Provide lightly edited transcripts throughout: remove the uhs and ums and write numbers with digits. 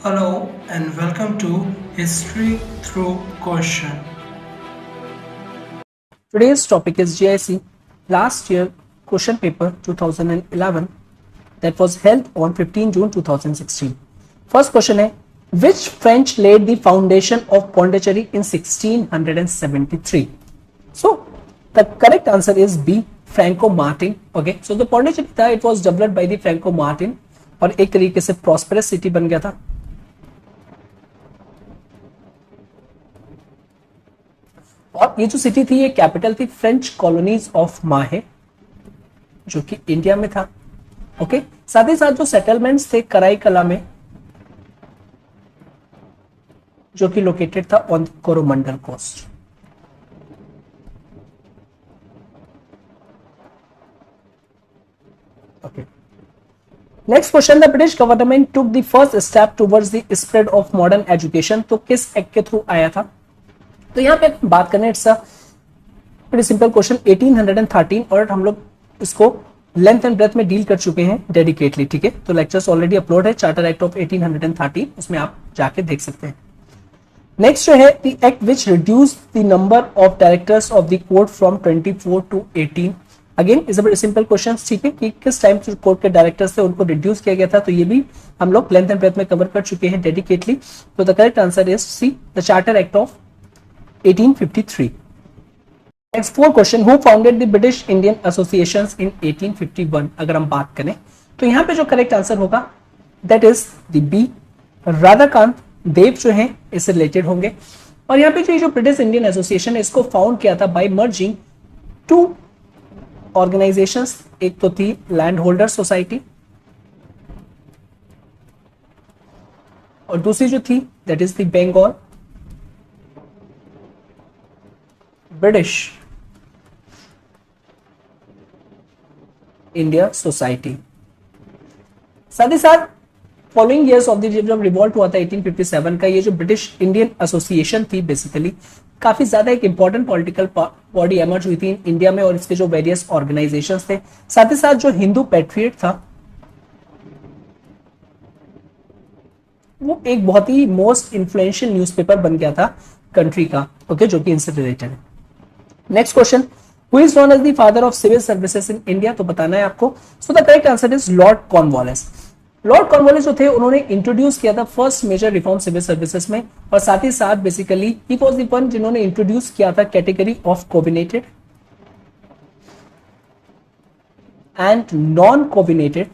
Hello and welcome to History Through Question. Today's topic is GIC last year question paper 2011 that was held on 15 June 2016. First question है which French laid the foundation of Pondicherry in 1673? So the correct answer is B, Franco Martin. Okay, so the Pondicherry था it was developed by the Franco Martin और एक तरीके से prosperous city बन गया था. और ये जो सिटी थी ये कैपिटल थी फ्रेंच कॉलोनीज ऑफ माहे जो कि इंडिया में था. ओके, साथ ही साथ जो सेटलमेंट्स थे कराई कला में जो कि लोकेटेड था on Coromandel coast. Okay, next question the British government took the first step towards the spread of modern education. तो किस एक्ट के थ्रू आया था? तो यहाँ पे बात करने इट्स प्रीटी सिंपल क्वेश्चन 1813 और हम लोग इसको लेंथ एंड ब्रेथ में डील कर चुके हैं डेडिकेटली. ठीक है, तो लेक्चर्स ऑलरेडी अपलोड है चार्टर एक्ट ऑफ 1813 उसमें आप जाके देख सकते हैं. नेक्स्ट जो है the act which reduce the number of directors of the court from 24 to 18. Again is a very simple question. ठीक है कि किस टाइम कोर्ट के डायरेक्टर्स थे उनको रिड्यूस किया गया था, तो ये भी हम लोग लेंथ एंड ब्रेथ में कवर कर चुके हैं डेडिकेटली. तो the correct answer is C, the charter act of 1853. Next four question, who founded the British Indian Associations in 1851? अगर हम बात करें तो यहां पे जो करेक्ट आंसर होगा that is the B, Radhakant Deb जो है इससे रिलेटेड होंगे. और यहां पे जो ब्रिटिश इंडियन एसोसिएशन है इसको फाउंड किया था बाय मर्जिंग टू ऑर्गेनाइजेशंस. एक तो थी लैंड होल्डर सोसाइटी और दूसरी जो थी that is the Bengal British India society. साथ ही साथ फॉलोइंग ईयर्स ऑफ द जब रिवॉल्ट हुआ था 1857 का, ये जो ब्रिटिश इंडियन एसोसिएशन थी बेसिकली काफी ज्यादा एक इंपॉर्टेंट पॉलिटिकल बॉडी एमर्ज हुई थी इंडिया में और इसके जो वेरियस ऑर्गेनाइजेशंस थे. साथ ही साथ जो हिंदू पैट्रियट था वो एक बहुत ही मोस्ट इन्फ्लुएंशियल न्यूज़पेपर बन गया था कंट्री का. ओके, जो कि इनसे रिलेटेड है. Next question, who is known as the father of civil services in India? तो बताना है आपको. So the correct answer is Lord Cornwallis. Lord Cornwallis जो थे उन्होंने इंट्रोड्यूस किया था first major reform civil services में और साथ ही साथ basically he was the one जिन्होंने इंट्रोड्यूस किया था category of covenanted and non covenanted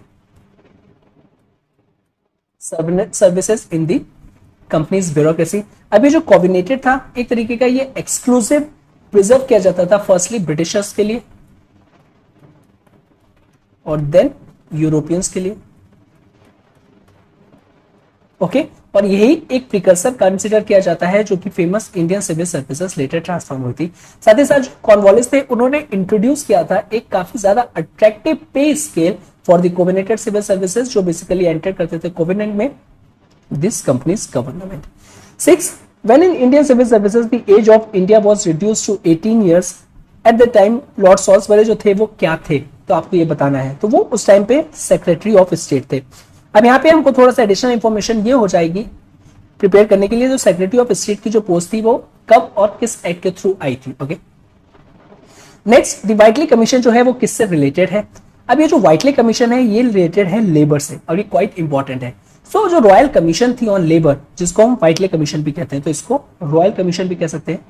services in the company's bureaucracy. अभी जो कोविनेटेड था एक तरीके का ये एक्सक्लूसिव प्रिजर्व किया जाता था फर्स्टली ब्रिटिशर्स के लिए और देन यूरोपियंस के लिए. ओके, और यही एक प्रिकर्सर कंसीडर किया जाता है जो कि famous Indian civil services later transform हुई थी. साथ ही साथ जो कॉर्नवालिस थे उन्होंने इंट्रोड्यूस किया था एक काफी ज्यादा attractive pay scale for the covenanted civil services जो बेसिकली एंटर करते थे कोविनेंट में this company's government. 6. When in Indian civil services the age of India was reduced to 18 years at the time Lord Salisbury जो थे वो क्या थे? तो आपको ये बताना है. तो वो उस टाइम पे सेक्रेटरी ऑफ स्टेट थे. अब यहाँ पे हमको थोड़ा सा एडिशनल इंफॉर्मेशन ये हो जाएगी प्रिपेयर करने के लिए जो सेक्रेटरी ऑफ स्टेट की जो पोस्ट थी वो कब और किस एक्ट के थ्रू आई थी. ओके, नेक्स्ट द व्हाइटली कमीशन जो है वो किससे रिलेटेड है? अब ये जो व्हाइटली कमीशन है ये रिलेटेड है लेबर से और ये क्वाइट इंपॉर्टेंट है. सो जो रॉयल कमीशन थी ऑन लेबर जिसको हम व्हाइटली कमीशन भी कहते हैं, तो इसको रॉयल कमीशन भी कह सकते हैं.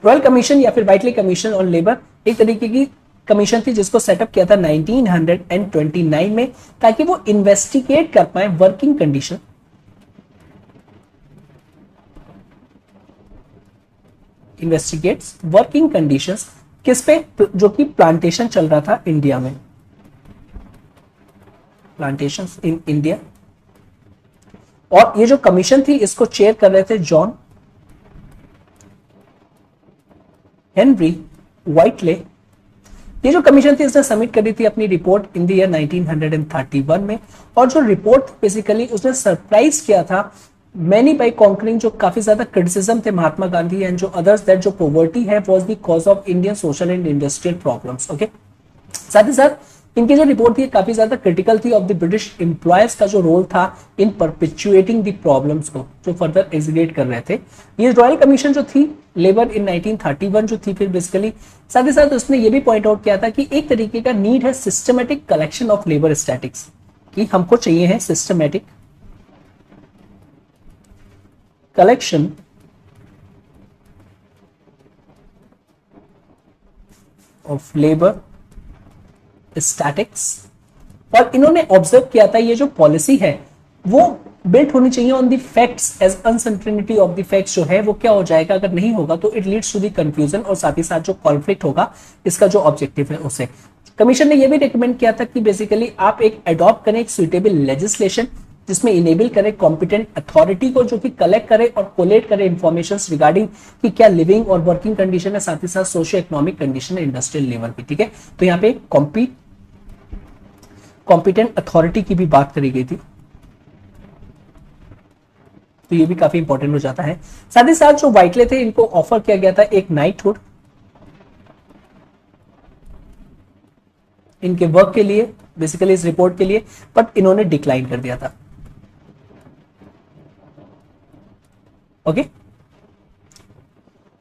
रॉयल कमीशन या फिर व्हाइटली कमीशन ऑन लेबर एक तरीके की कमीशन थी जिसको सेटअप किया था 1929 में ताकि वो इन्वेस्टिगेट कर पाए working condition investigates working conditions किस पे? जो कि प्लांटेशन चल रहा था इंडिया में, प्लांटेशंस इन इंडिया. और ये जो कमीशन थी इसको चेयर कर रहे थे जॉन हेनरी व्हाइटले. ये जो कमीशन थी इसने सबमिट करी थी अपनी रिपोर्ट इन द ईयर 1931 में और जो रिपोर्ट बेसिकली उसने सरप्राइज किया था मैनी बाई कॉन्करिंग जो काफी ज्यादा क्रिटिसिज्म थे महात्मा गांधी एंड जो अदर्स दैट जो पॉवर्टी है was the cause of Indian social and industrial problems. Okay, साथ ही साथ इनकी जो रिपोर्ट थी काफी ज्यादा क्रिटिकल थी ऑफ द ब्रिटिश एम्प्लॉयज का जो रोल था इन परपिचुएटिंग द प्रॉब्लम्स को जो फर्दर एग्जीक्यूट कर रहे थे। ये रॉयल कमीशन जो थी लेबर इन 1931 जो थी, फिर बेसिकली साथ ही साथ उसने ये भी पॉइंट आउट किया था कि एक तरीके का नीड है systematic collection of labour statics, कि हमको चाहिए है systematic collection of labour statics. और इन्होंने ऑब्जर्व किया था ये जो पॉलिसी है वो बिल्ट होनी चाहिए on the facts, as uncertainty of the facts जो है वो क्या हो जाएगा, अगर नहीं होगा तो it leads to the confusion, और साथ ही साथ जो कॉन्फ्लिक्ट होगा इसका जो ऑब्जेक्टिव है उसे। कमीशन ने ये भी रिकमेंड किया था कि बेसिकली आप एक अडॉप्ट करें एक सुइटेबल लेजिस्लेशन जिसमें इनेबल करे कॉम्पिटेंट अथॉरिटी को जो कि कलेक्ट करे और कोलेट करे इंफॉर्मेशन रिगार्डिंग कि क्या लिविंग और वर्किंग कंडीशन है, साथ ही साथ सोशियो इकोनॉमिक कंडीशन है इंडस्ट्रियल लेवल की। ठीक है, तो यहाँ पे कॉम्पिटेंट अथॉरिटी की भी बात करी गई थी, तो ये भी काफी इंपॉर्टेंट हो जाता है। साथ ही साथ जो वाइटले थे इनको ऑफर किया गया था एक नाइटहुड इनके वर्क के लिए, बेसिकली इस रिपोर्ट के लिए, बट इन्होंने डिक्लाइन कर दिया था। ओके,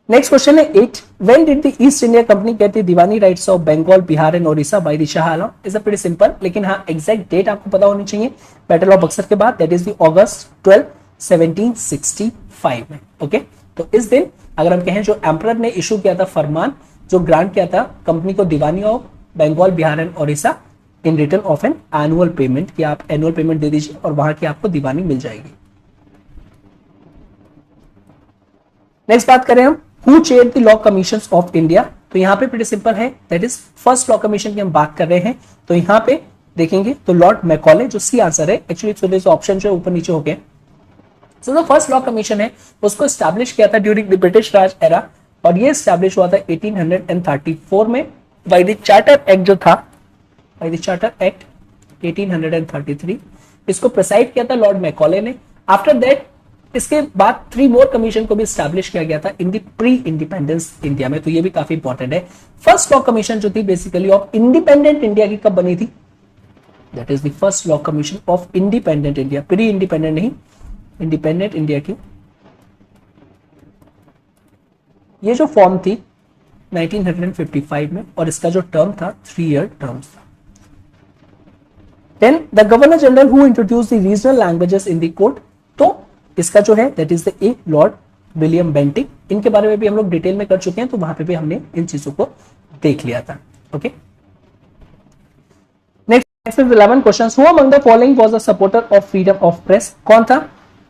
नेक्स्ट क्वेश्चन है 8, when did the East India company get the diwani rights of Bengal, Bihar and Odisha by the Shah Alam? Is a pretty simple, लेकिन हाँ एग्जैक्ट डेट आपको पता होनी चाहिए। बैटल ऑफ बक्सर के बाद, दैट इज द अगस्त 12, 1765 में। ओके, तो इस दिन अगर हम कहें जो एम्परर ने इशू किया था फरमान, जो ग्रांट किया था कंपनी को diwani of Bengal, Bihar and Odisha in return of an annual payment, कि आप एनुअल पेमेंट दे दीजिए और वहां की आपको दीवानी मिल जाएगी। नेक्स्ट बात करें हम, who chaired the law commission of India? तो यहाँ पे प्रीटी सिंपल है, that is first law commission की हम बात कर रहे हैं। तो यहाँ पे देखेंगे तो लॉर्ड मैकॉले, जो सी आंसर है, एक्चुअली ऑप्शन जो ऊपर नीचे हो गए। So the first law commission है उसको स्टैब्लिश किया था during the British Raj era, और ये स्टैब्लिश हुआ था 1834 में बाय द चार्टर एक्ट जो था, बाय द चार्टर एक्ट 1833। इसको प्रिसाइड किया था लॉर्ड मैकॉले ने। आफ्टर दैट इसके बाद 3 मोर कमीशन को भी स्टैब्लिश किया गया था in the pre independence India में, तो ये भी काफी इंपॉर्टेंट है। फर्स्ट लॉ कमीशन जो थी बेसिकली ऑफ इंडिपेंडेंट इंडिया की कब बनी थी? That is the first law commission of independent India, pre independent नहीं, इंडिपेंडेंट इंडिया की। ये जो फॉर्म थी 1955 में, और इसका जो टर्म था 3 ईयर टर्म था। Then the governor general who introduce the regional languages in the code, तो इसका जो है that is the A lord William Bentinck. इनके बारे में भी हम लोग डिटेल में कर चुके हैं, तो वहां पे भी हमने इन चीजों को देख लिया था। Okay, next is 11 questions, who among the following was a supporter of freedom of press? कौन था?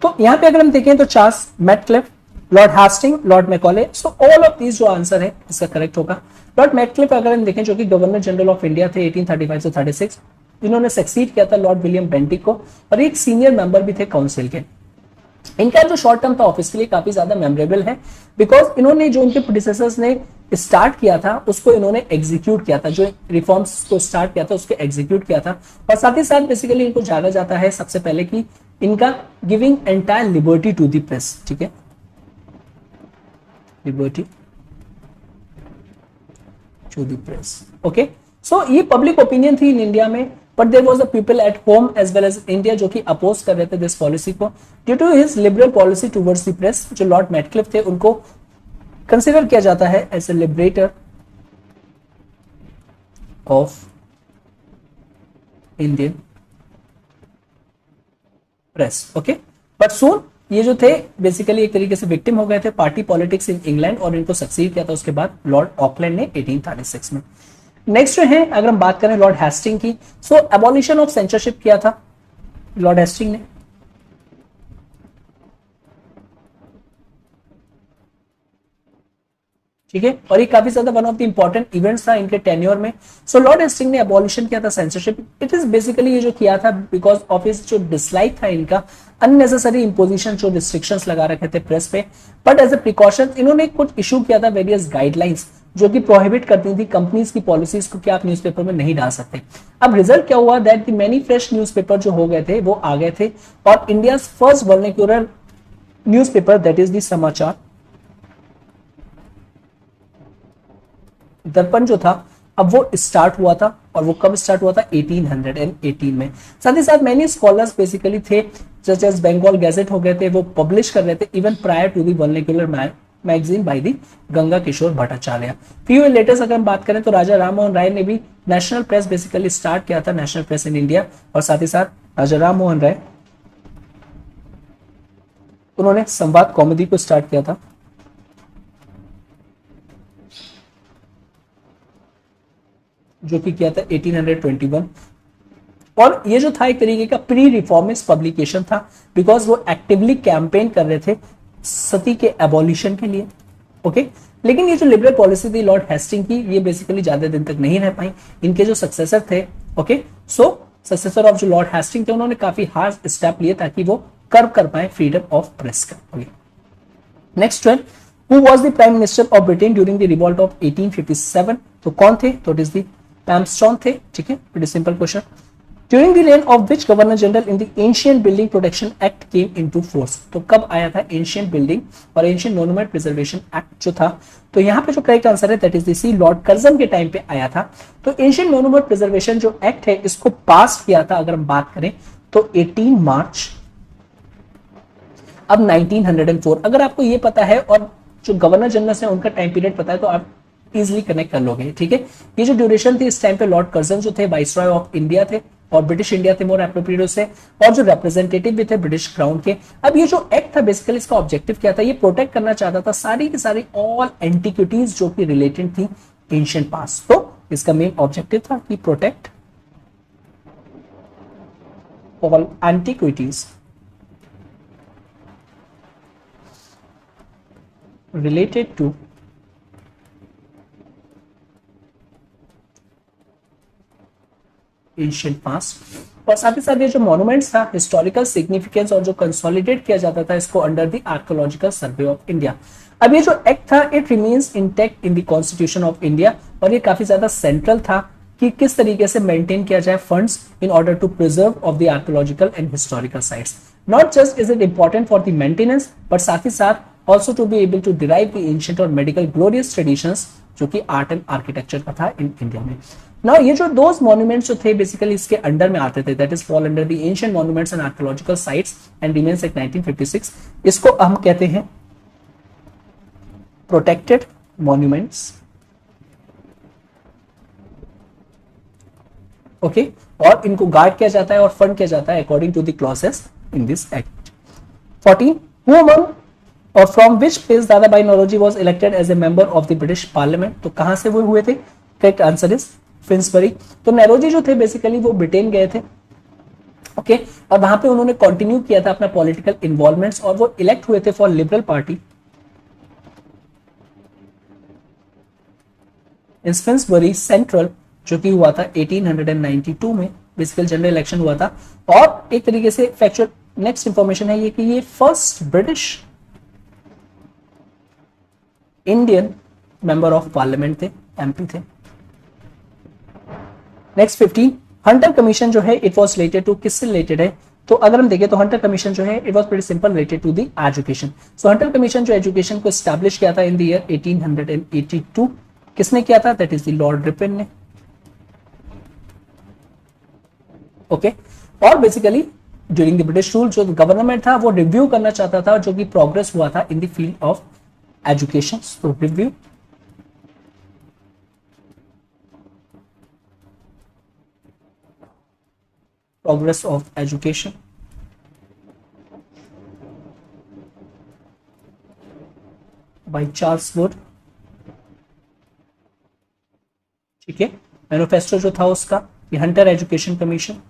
तो यहां पे अगर हम देखें तो Charles Metcalfe, Lord Hastings, Lord Macaulay. So all of these जो आंसर है इसका करेक्ट होगा। लॉर्ड मैटक्लिफ अगर हम देखें जो कि गवर्नर जनरल ऑफ इंडिया थे 1835 से 36, इन्होंने सक्सीड किया था लॉर्ड विलियम बेंटिक को, और एक सीनियर मेंबर भी थे काउंसिल के। इनका जो शॉर्ट टर्म था ऑफिस के लिए काफी ज्यादा मेमोरेबल है, बिकॉज इन्होंने जो उनके प्रेडिसेसर्स ने स्टार्ट किया था उसको इन्होंने एग्जीक्यूट किया था, जो रिफॉर्म्स को स्टार्ट किया था उसको एग्जीक्यूट किया था। और साथ ही साथ बेसिकली इनको जाना जाता है सबसे पहले कि इनका giving entire liberty to the press. ठीक है, liberty to the press. Okay, so ये पब्लिक ओपिनियन थी इन इंडिया में, but there was a people at home as well as India जो कि अपोज कर रहे थे दिस पॉलिसी को due to his liberal policy towards the press. जो लॉर्ड मैटक्लिफ थे उनको कंसिडर किया जाता है as a liberator of Indian press. Okay, but soon ये जो थे बेसिकली एक तरीके से विक्टिम हो गए थे पार्टी पॉलिटिक्स इन इंग्लैंड, और इनको सक्सीड किया था उसके बाद लॉर्ड ऑकलैंड ने 1836 में। नेक्स्ट जो है अगर हम बात करें लॉर्ड हेस्टिंग की, सो एबॉलिशन ऑफ सेंसरशिप किया था लॉर्ड हेस्टिंग ने। ठीक है, और ये काफी ज्यादा one of the important events था इनके टेन्योर में। सो लॉर्ड हेस्टिंग ने एबॉलिशन किया था सेंसरशिप। इट इज बेसिकली ये जो किया था बिकॉज ऑफ इस जो डिसलाइक था इनका अननेसेसरी इंपोजिशन, जो रिस्ट्रिक्शंस लगा रखे थे प्रेस पे, बट एज ए प्रिकॉशन इन्होंने कुछ इशू किया था वेरियस गाइडलाइंस जो कि प्रोहिबिट करती थी कंपनीज की पॉलिसीज को कि आप न्यूज़पेपर में नहीं डाल सकते। अब रिजल्ट क्या हुआ, that the many fresh newspaper जो हो गए थे वो आ गए थे, और India first vernacular newspaper that is the समाचार दर्पण जो था, अब वो स्टार्ट हुआ था, और वो कब स्टार्ट हुआ था? 1818 में। साथ ही साथ मैनी स्कॉलर्स बेसिकली थे, सच एज बंगाल गैजेट हो गए थे, वो पब्लिश कर रहे थे even prior to the vernacular magazine by the Ganga Kishore Bhattacharya. Few latest अगर हम बात करें तो राजा राम मोहन राय ने भी नेशनल प्रेस बेसिकली स्टार्ट किया था, नेशनल प्रेस इन इंडिया, और साथ ही साथ राजा राम मोहन राय उन्होंने संवाद कॉमेडी को स्टार्ट किया था, जो कि किया था 1821। और ये जो था एक तरीके का प्री रिफॉर्मिस्ट पब्लिकेशन था, बिकॉज वो एक्टिवली कैंपेन कर रहे थे सती के एबॉलिशन के लिए। ओके, लेकिन ये जो लिबरल पॉलिसी थी लॉर्ड हेस्टिंग की, ये बेसिकली ज्यादा दिन तक नहीं रह पाई। इनके जो सक्सेसर थे, ओके, सो सक्सेसर ऑफ जो लॉर्ड हेस्टिंग थे, उन्होंने काफी हार्ड स्टेप लिए ताकि वो कर्व कर पाए फ्रीडम ऑफ प्रेस का। Next one, who was the prime minister of Britain during the revolt of 1857? तो कौन थे? तो इट इज द पैम्स्टॉन थे। ठीक है, pretty simple question. During the reign of which governor general in the ancient building protection act came into force? तो कब आया था एंशिएंट बिल्डिंग और एंशिएंट मॉन्यूमेंट प्रिजर्वेशन एक्ट जो था? तो यहाँ पे जो करेक्ट आंसर है that is the C, lord Curzon के टाइम पे आया था। तो एंशिएंट मॉन्यूमेंट प्रिजर्वेशन जो एक्ट है, इसको पास किया था अगर हम बात करें तो 18 मार्च अब 1904। अगर आपको ये पता है और जो गवर्नर जनरल है उनका टाइम पीरियड पता है तो आप इजिली कनेक्ट कर लोगे। ठीक है, ये जो ड्यूरेशन थी इस टाइम पे लॉर्ड कर्जन जो थे वाइसरॉय ऑफ इंडिया थे, और ब्रिटिश इंडिया थे मोर एप्रोप्रिएट से, और जो रिप्रेजेंटेटिव भी थे ब्रिटिश क्राउन के। अब ये जो एक्ट था बेसिकली इसका ऑब्जेक्टिव क्या था? ये प्रोटेक्ट करना चाहता था सारी की सारी ऑल एंटिक्विटीज जो कि रिलेटेड थी एंशिएंट पास्ट। तो इसका मेन ऑब्जेक्टिव था कि protect all antiquities related to ancient past. और साथ ही साथ ये जो मॉन्यूमेंट्स था हिस्टोरिकल सिग्निफिकेंस और जो कंसोलिडेट किया जाता था इसको under the archaeological survey of India. अब ये जो एक्ट था it remains intact in the constitution of India, और ये काफी ज्यादा सेंट्रल था कि किस तरीके से मेंटेन किया जाए funds in order to preserve of the archaeological and historical sites. Not just is it important for the maintenance but साथ ही साथ also to be able to derive the ancient और medical glorious traditions जो कि art and architecture का था इन India में। Now ये जो दो मॉन्यूमेंट्स जो थे बेसिकली इसके अंडर में आते थे, that is fall under the ancient monuments and archaeological sites and remains act 1956। इसको हम कहते हैं प्रोटेक्टेड मॉन्यूमेंट्स। ओके, और इनको गार्ड किया जाता है और फंड किया जाता है according to the clauses in this act. 14, who among और from which place Dadabhai Naoroji was elected as a member of the British parliament? तो कहां से वो हुए थे? Correct answer is Finsbury. तो नौरोजी जो थे बेसिकली वो ब्रिटेन गए थे, ओके, और वहां पे उन्होंने कंटिन्यू किया था अपना पॉलिटिकल इन्वॉल्वमेंट्स, और वो इलेक्ट हुए थे for liberal party in Finsbury central, जो कि हुआ था 1892 में बेसिकल जनरल इलेक्शन हुआ था। और एक तरीके से फैक्चुअल नेक्स्ट इंफॉर्मेशन है ये कि ये first British Indian member of parliament थे, एमपी थे। नेक्स्ट 15, हंटर कमीशन जो है इट वाज रिलेटेड टू, किससे रिलेटेड है? तो अगर हम देखें तो हंटर कमीशन जो है it was pretty simple related to the education. So Hunter commission जो एजुकेशन को एस्टैब्लिश किया था इन द ईयर 1882, किसने किया था? That is the lord Ripon ने। ओके, और basically during the British rule जो गवर्नमेंट था वो रिव्यू करना चाहता था जो कि प्रोग्रेस हुआ था in the field of education. तो review progress of education by Charles Wood. ठीक है, मैनिफेस्टो जो था उसका ये हंटर एजुकेशन कमीशन।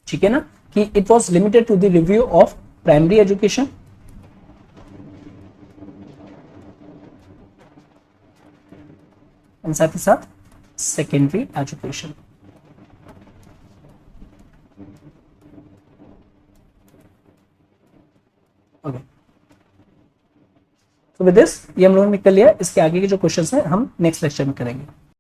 ठीक है ना, कि it was limited to the review of primary education and साथ ही साथ सेकेंडरी एजुकेशन। ओके, तो विद दिस ये हम लोगों ने कर लिया। इसके आगे के जो क्वेश्चंस हैं हम नेक्स्ट लेक्चर में करेंगे।